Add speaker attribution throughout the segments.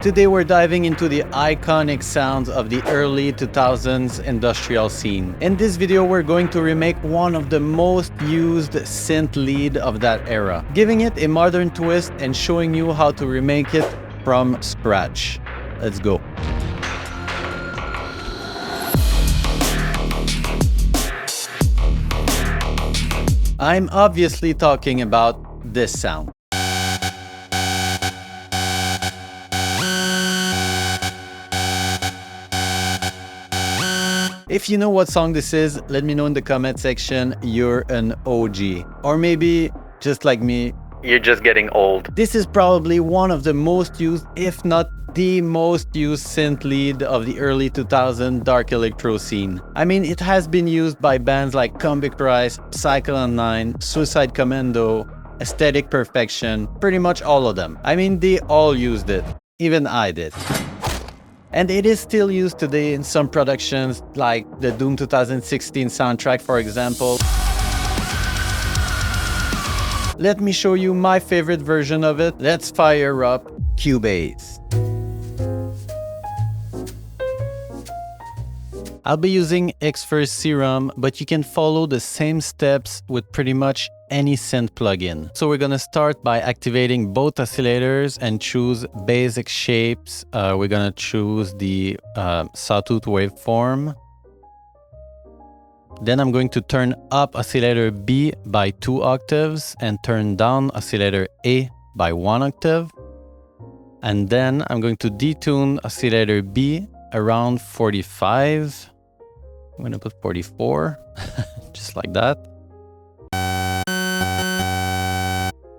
Speaker 1: Today we're diving into the iconic sounds of the early 2000s industrial scene. In this video we're going to remake one of the most used synth lead of that era, giving it a modern twist and showing you how to remake it from scratch. Let's go. I'm obviously talking about this sound. If you know what song this is, let me know in the comment section. You're an OG. Or maybe, just like me, you're just getting old. This is probably one of the most used, if not the most used synth lead of the early 2000s dark electro scene. I mean, it has been used by bands like Combichrist, Psyclon Nine, Suicide Commando, Aesthetic Perfection, pretty much all of them. I mean, they all used it. Even I did. And it is still used today in some productions, like the Doom 2016 soundtrack, for example. Let me show you my favorite version of it. Let's fire up Cubase. I'll be using X-First Serum, but you can follow the same steps with pretty much any synth plugin. So we're gonna start by activating both oscillators and choose basic shapes. We're gonna choose the sawtooth waveform. Then I'm going to turn up oscillator B by 2 octaves and turn down oscillator A by 1 octave. And then I'm going to detune oscillator B around 45. I'm going to put 44, just like that.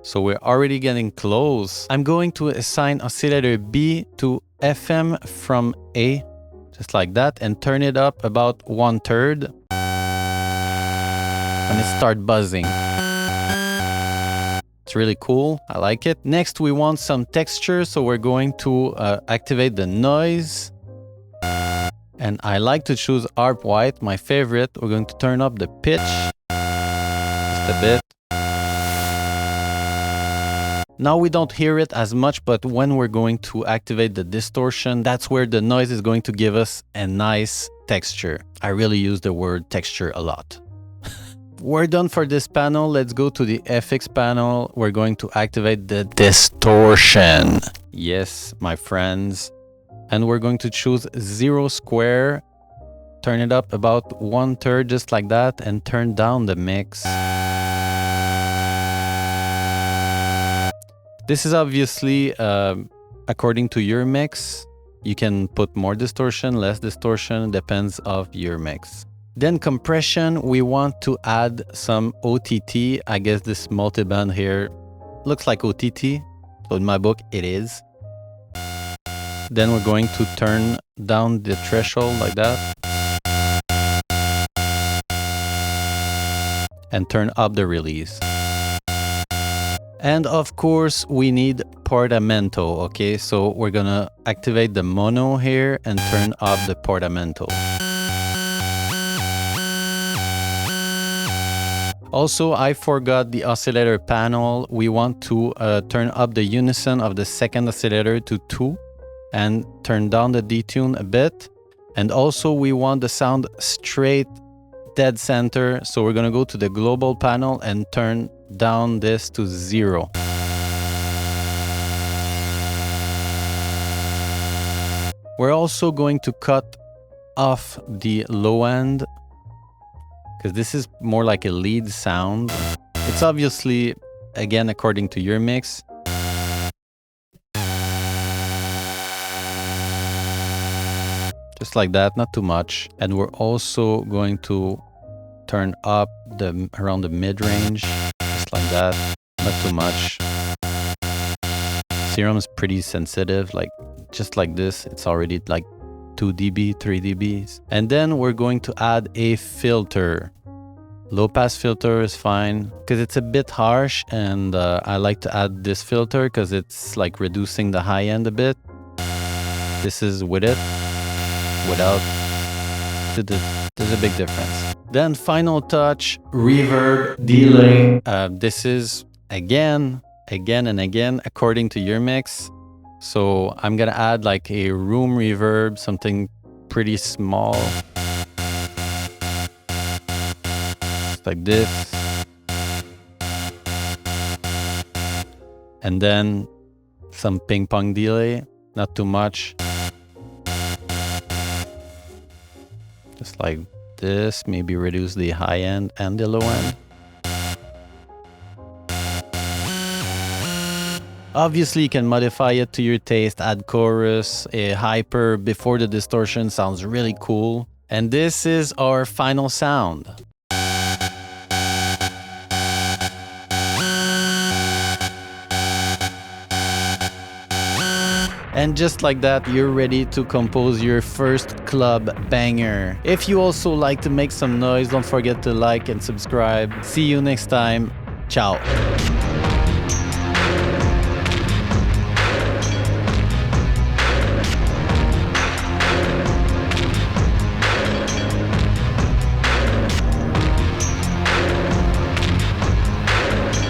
Speaker 1: So we're already getting close. I'm going to assign oscillator B to FM from A, just like that, and turn it up about 1/3. And it start buzzing. It's really cool. I like it. Next, we want some texture, so we're going to activate the noise. And I like to choose ARP White, my favorite. We're going to turn up the pitch just a bit. Now we don't hear it as much, but when we're going to activate the distortion, that's where the noise is going to give us a nice texture. I really use the word texture a lot. We're done for this panel. Let's go to the FX panel. We're going to activate the distortion. Yes, my friends. And we're going to choose 0 square, turn it up about 1/3, just like that, and turn down the mix. This is obviously according to your mix. You can put more distortion, less distortion, depends of your mix. Then compression, we want to add some OTT. I guess this multiband here looks like OTT. So in my book, it is. Then we're going to turn down the threshold like that. And turn up the release. And of course, we need portamento, okay? So we're gonna activate the mono here and turn up the portamento. Also, I forgot the oscillator panel. We want to turn up the unison of the second oscillator to 2 and turn down the detune a bit. And also we want the sound straight dead center. So we're gonna go to the global panel and turn down this to 0. We're also going to cut off the low end, because this is more like a lead sound. It's obviously, again, according to your mix. Just like that, not too much. And we're also going to turn up around the mid-range, just like that, not too much. Serum is pretty sensitive, like just like this, it's already like 2 dB, 3 dBs. And then we're going to add a filter. Low pass filter is fine because it's a bit harsh, and I like to add this filter because it's like reducing the high end a bit. This is with it, without. There's a big difference. Then final touch, reverb, delay. This is again and again according to your mix. So I'm gonna add like a room reverb, something pretty small. Just like this. And then some ping pong delay, not too much. Just like this, maybe reduce the high end and the low end. Obviously, you can modify it to your taste, add chorus, a hyper before the distortion sounds really cool. And this is our final sound. And just like that, you're ready to compose your first club banger. If you also like to make some noise, don't forget to like and subscribe. See you next time. Ciao.